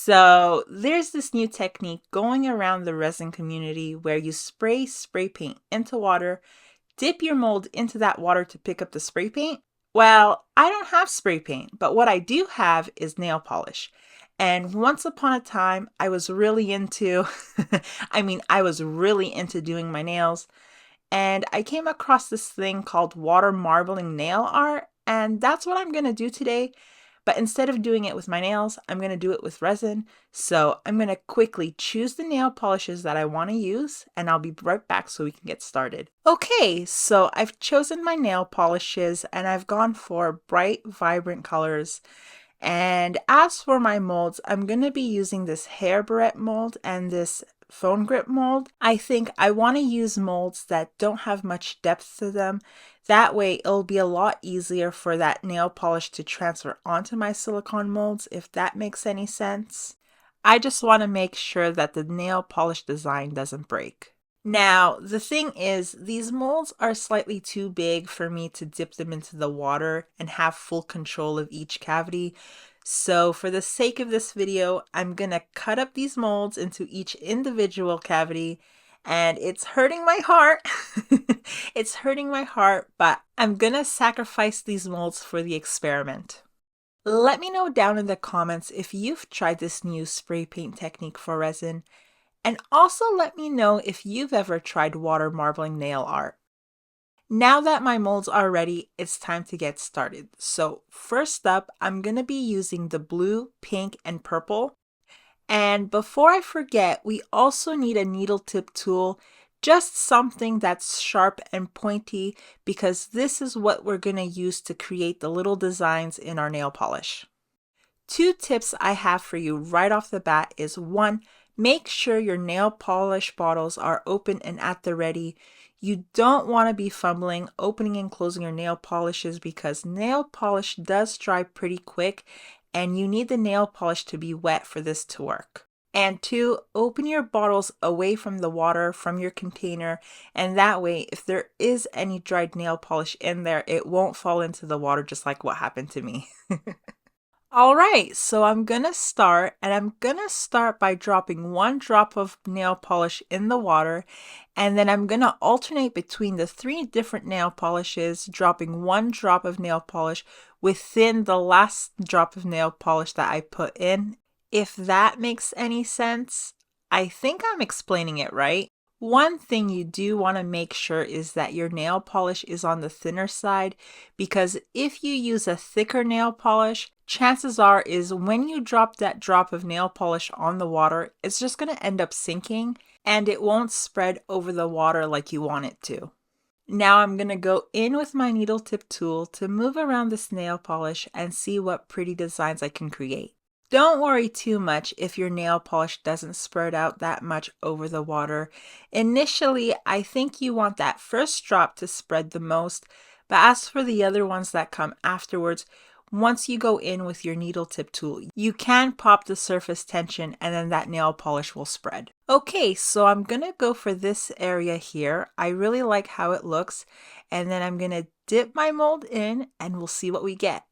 So there's this new technique going around the resin community where you spray paint into water, dip your mold into that water to pick up the spray paint. Well, I don't have spray paint, but what I do have is nail polish. And once upon a time, I was really into, I was really into doing my nails. And I came across this thing called water marbling nail art. And that's what I'm going to do today. But instead of doing it with my nails, I'm going to do it with resin. So I'm going to quickly choose the nail polishes that I want to use, and I'll be right back so we can get started. Okay, so I've chosen my nail polishes and I've gone for bright, vibrant colors. And as for my molds, I'm going to be using this hair barrette mold and this phone grip mold. I think I want to use molds that don't have much depth to them. That way it'll be a lot easier for that nail polish to transfer onto my silicone molds, if that makes any sense. I just want to make sure that the nail polish design doesn't break. Now, the thing is, these molds are slightly too big for me to dip them into the water and have full control of each cavity. So for the sake of this video, I'm gonna cut up these molds into each individual cavity, and it's hurting my heart. It's hurting my heart, but I'm gonna sacrifice these molds for the experiment. Let me know down in the comments if you've tried this new spray paint technique for resin. And also let me know if you've ever tried water marbling nail art. Now that my molds are ready, it's time to get started. So first up, I'm going to be using the blue, pink, and purple. And before I forget, we also need a needle tip tool, just something that's sharp and pointy, because this is what we're going to use to create the little designs in our nail polish. Two tips I have for you right off the bat is 1, make sure your nail polish bottles are open and at the ready. You don't want to be fumbling, opening and closing your nail polishes because nail polish does dry pretty quick and you need the nail polish to be wet for this to work. And 2, open your bottles away from the water from your container, and that way if there is any dried nail polish in there, it won't fall into the water just like what happened to me. All right, so I'm gonna start by dropping 1 drop of nail polish in the water, and then I'm gonna alternate between the 3 different nail polishes, dropping 1 drop of nail polish within the last drop of nail polish that I put in. If that makes any sense, I think I'm explaining it right. One thing you do want to make sure is that your nail polish is on the thinner side, because if you use a thicker nail polish, chances are is when you drop that drop of nail polish on the water, it's just going to end up sinking and it won't spread over the water like you want it to. Now I'm going to go in with my needle tip tool to move around this nail polish and see what pretty designs I can create. Don't worry too much if your nail polish doesn't spread out that much over the water. Initially, I think you want that first drop to spread the most, but as for the other ones that come afterwards, once you go in with your needle tip tool, you can pop the surface tension and then that nail polish will spread. Okay, so I'm gonna go for this area here. I really like how it looks, and then I'm gonna dip my mold in and we'll see what we get.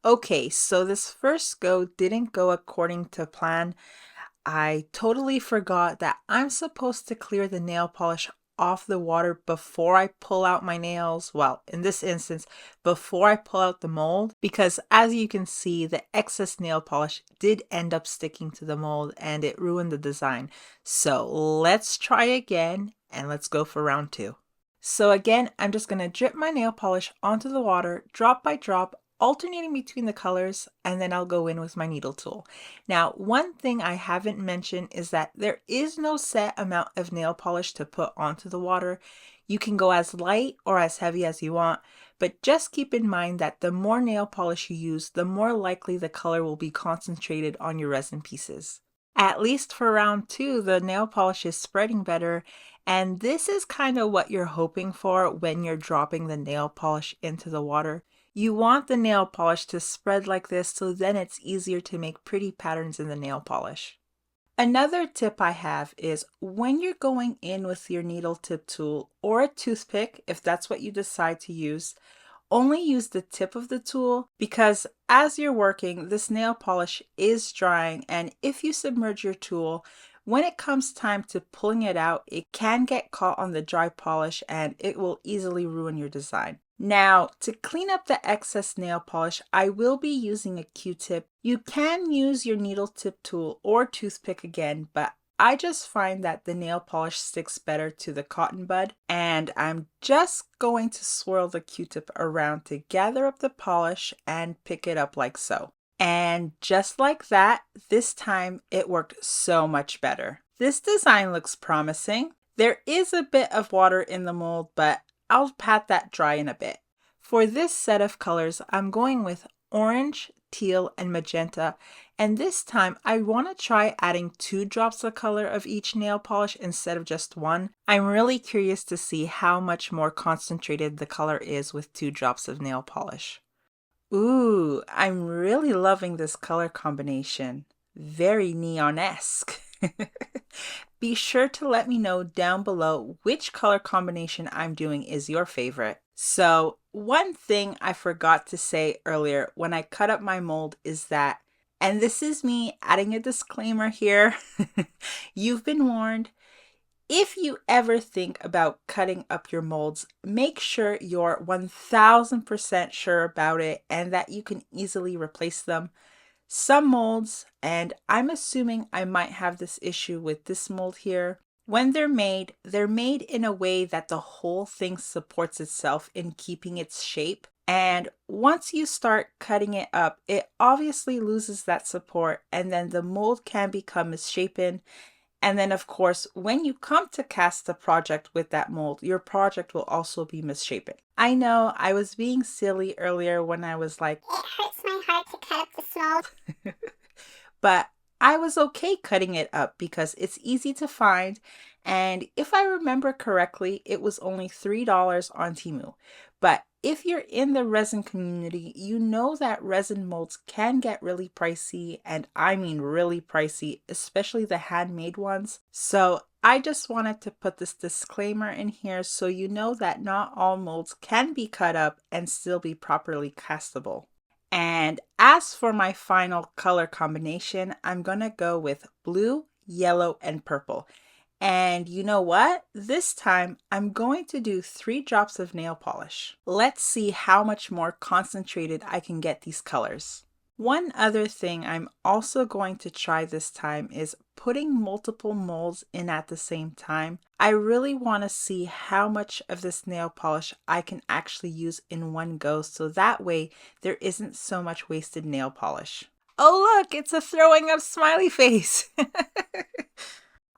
Okay, so this first go didn't go according to plan. I totally forgot that I'm supposed to clear the nail polish off the water before I pull out my nails. Well, in this instance, before I pull out the mold, because as you can see, the excess nail polish did end up sticking to the mold and it ruined the design. So let's try again and let's go for round 2. So again, I'm just going to drip my nail polish onto the water, drop by drop, alternating between the colors, and then I'll go in with my needle tool. Now, one thing I haven't mentioned is that there is no set amount of nail polish to put onto the water. You can go as light or as heavy as you want, but just keep in mind that the more nail polish you use, the more likely the color will be concentrated on your resin pieces. At least for round 2, the nail polish is spreading better, and this is kind of what you're hoping for when you're dropping the nail polish into the water. You want the nail polish to spread like this so then it's easier to make pretty patterns in the nail polish. Another tip I have is when you're going in with your needle tip tool or a toothpick, if that's what you decide to use, only use the tip of the tool because as you're working, this nail polish is drying, and if you submerge your tool, when it comes time to pulling it out, it can get caught on the dry polish and it will easily ruin your design. Now, to clean up the excess nail polish, I will be using a Q-tip. You can use your needle tip tool or toothpick again, but I just find that the nail polish sticks better to the cotton bud, and I'm just going to swirl the Q-tip around to gather up the polish and pick it up like so. And just like that, this time it worked so much better. This design looks promising. There is a bit of water in the mold, but I'll pat that dry in a bit. For this set of colors, I'm going with orange, teal, and magenta. And this time I want to try adding 2 drops of color of each nail polish instead of just 1. I'm really curious to see how much more concentrated the color is with 2 drops of nail polish. Ooh, I'm really loving this color combination. Very neon-esque. Be sure to let me know down below which color combination I'm doing is your favorite. So, one thing I forgot to say earlier when I cut up my mold is that, and this is me adding a disclaimer here, you've been warned. If you ever think about cutting up your molds, make sure you're 1000% sure about it and that you can easily replace them. Some molds, and I'm assuming I might have this issue with this mold here, when they're made in a way that the whole thing supports itself in keeping its shape. And once you start cutting it up, it obviously loses that support, and then the mold can become misshapen. And then, of course, when you come to cast a project with that mold, your project will also be misshapen. I know I was being silly earlier when I was like, it hurts my heart to cut up this mold. But I was okay cutting it up because it's easy to find. And if I remember correctly, it was only $3 on Temu. But if you're in the resin community, you know that resin molds can get really pricey, and I mean really pricey, especially the handmade ones. So I just wanted to put this disclaimer in here so you know that not all molds can be cut up and still be properly castable. And as for my final color combination, I'm gonna go with blue, yellow, and purple. And you know what? This time I'm going to do 3 drops of nail polish. Let's see how much more concentrated I can get these colors. One other thing I'm also going to try this time is putting multiple molds in at the same time. I really want to see how much of this nail polish I can actually use in one go, so that way there isn't so much wasted nail polish. Oh look, it's a throwing up smiley face!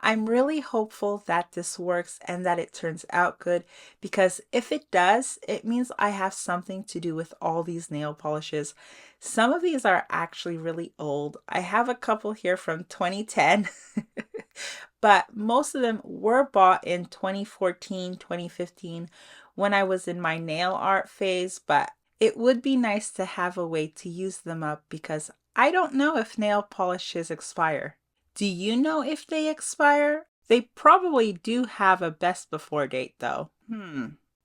I'm really hopeful that this works and that it turns out good, because if it does, it means I have something to do with all these nail polishes. Some of these are actually really old. I have a couple here from 2010, but most of them were bought in 2014, 2015 when I was in my nail art phase, but it would be nice to have a way to use them up because I don't know if nail polishes expire. Do you know if they expire? They probably do have a best before date though.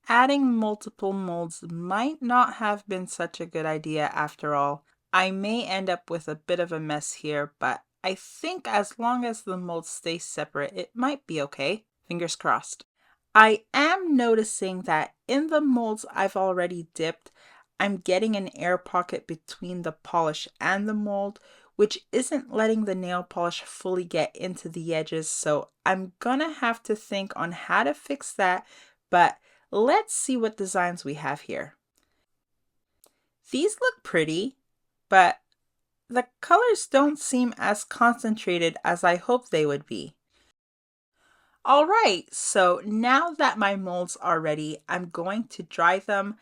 Adding multiple molds might not have been such a good idea after all. I may end up with a bit of a mess here, but I think as long as the molds stay separate, it might be okay. Fingers crossed. I am noticing that in the molds I've already dipped, I'm getting an air pocket between the polish and the mold, which isn't letting the nail polish fully get into the edges, so I'm gonna have to think on how to fix that, but let's see what designs we have here. These look pretty, but the colors don't seem as concentrated as I hoped they would be. Alright, so now that my molds are ready, I'm going to dry them,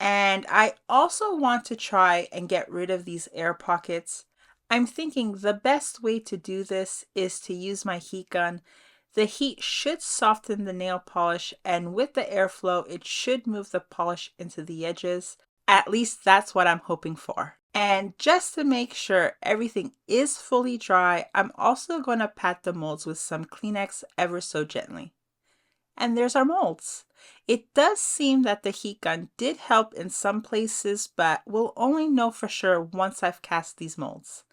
and I also want to try and get rid of these air pockets. I'm thinking the best way to do this is to use my heat gun. The heat should soften the nail polish, and with the airflow, it should move the polish into the edges. At least that's what I'm hoping for. And just to make sure everything is fully dry, I'm also going to pat the molds with some Kleenex ever so gently. And there's our molds. It does seem that the heat gun did help in some places, but we'll only know for sure once I've cast these molds.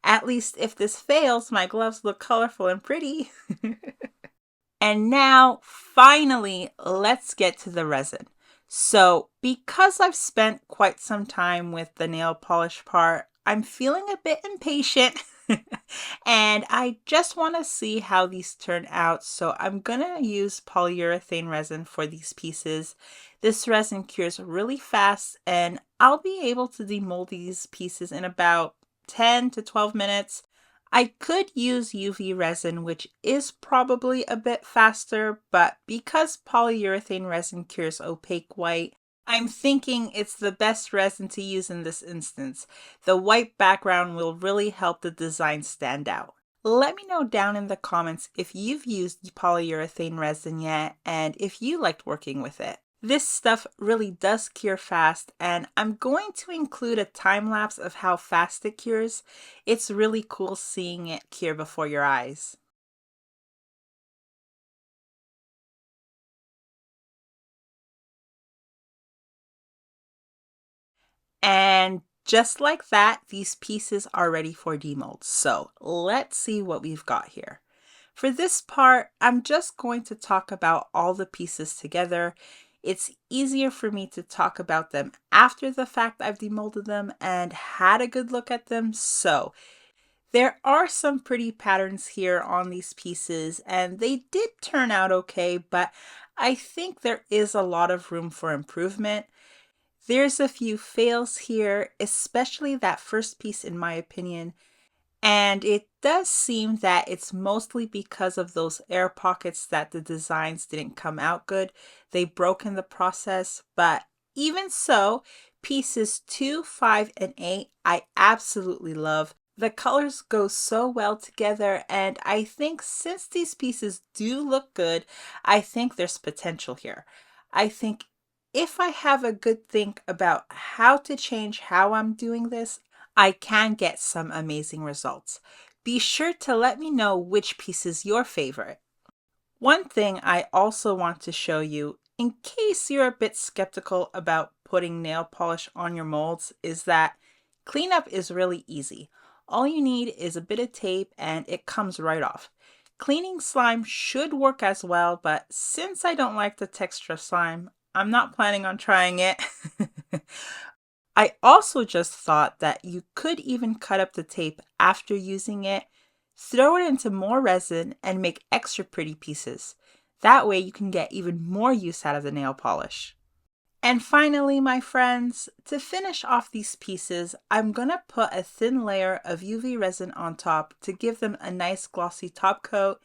At least if this fails, my gloves look colorful and pretty. And now, finally, let's get to the resin. So, because I've spent quite some time with the nail polish part, I'm feeling a bit impatient. And I just want to see how these turn out. So I'm going to use polyurethane resin for these pieces. This resin cures really fast, and I'll be able to demold these pieces in about 10 to 12 minutes. I could use UV resin, which is probably a bit faster, but because polyurethane resin cures opaque white, I'm thinking it's the best resin to use in this instance. The white background will really help the design stand out. Let me know down in the comments if you've used polyurethane resin yet and if you liked working with it. This stuff really does cure fast, and I'm going to include a time lapse of how fast it cures. It's really cool seeing it cure before your eyes. And just like that, these pieces are ready for demold. So let's see what we've got here. For this part, I'm just going to talk about all the pieces together. It's easier for me to talk about them after the fact I've demolded them and had a good look at them. So there are some pretty patterns here on these pieces, and they did turn out okay, but I think there is a lot of room for improvement. There's a few fails here, especially that first piece in my opinion, and it does seem that it's mostly because of those air pockets that the designs didn't come out good. They broke in the process, but even so, pieces 2, 5, and 8 I absolutely love. The colors go so well together, and I think since these pieces do look good, I think there's potential here. I think if I have a good think about how to change how I'm doing this, I can get some amazing results. Be sure to let me know which piece is your favorite. One thing I also want to show you, in case you're a bit skeptical about putting nail polish on your molds, is that cleanup is really easy. All you need is a bit of tape and it comes right off. Cleaning slime should work as well, but since I don't like the texture of slime, I'm not planning on trying it. I also just thought that you could even cut up the tape after using it, throw it into more resin, and make extra pretty pieces. That way you can get even more use out of the nail polish. And finally, my friends, to finish off these pieces, I'm going to put a thin layer of UV resin on top to give them a nice glossy top coat.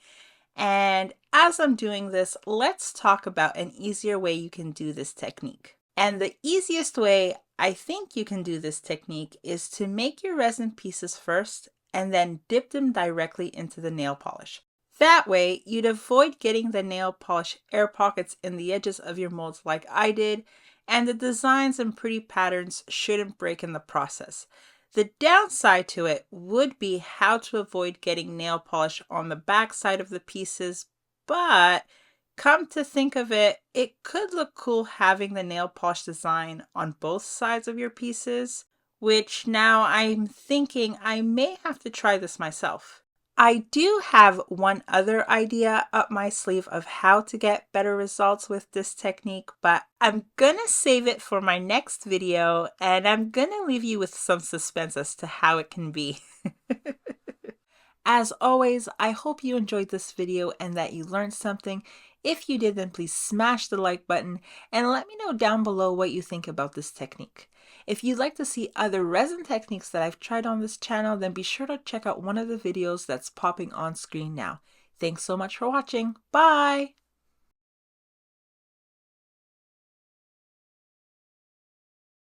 And as I'm doing this, let's talk about an easier way you can do this technique. And the easiest way I think you can do this technique is to make your resin pieces first and then dip them directly into the nail polish. That way, you'd avoid getting the nail polish air pockets in the edges of your molds like I did, and the designs and pretty patterns shouldn't break in the process. The downside to it would be how to avoid getting nail polish on the back side of the pieces, but come to think of it, it could look cool having the nail polish design on both sides of your pieces, which now I'm thinking I may have to try this myself. I do have one other idea up my sleeve of how to get better results with this technique, but I'm gonna save it for my next video, and I'm gonna leave you with some suspense as to how it can be. As always, I hope you enjoyed this video and that you learned something. If you did, then please smash the like button and let me know down below what you think about this technique. If you'd like to see other resin techniques that I've tried on this channel, then be sure to check out one of the videos that's popping on screen now. Thanks so much for watching. Bye!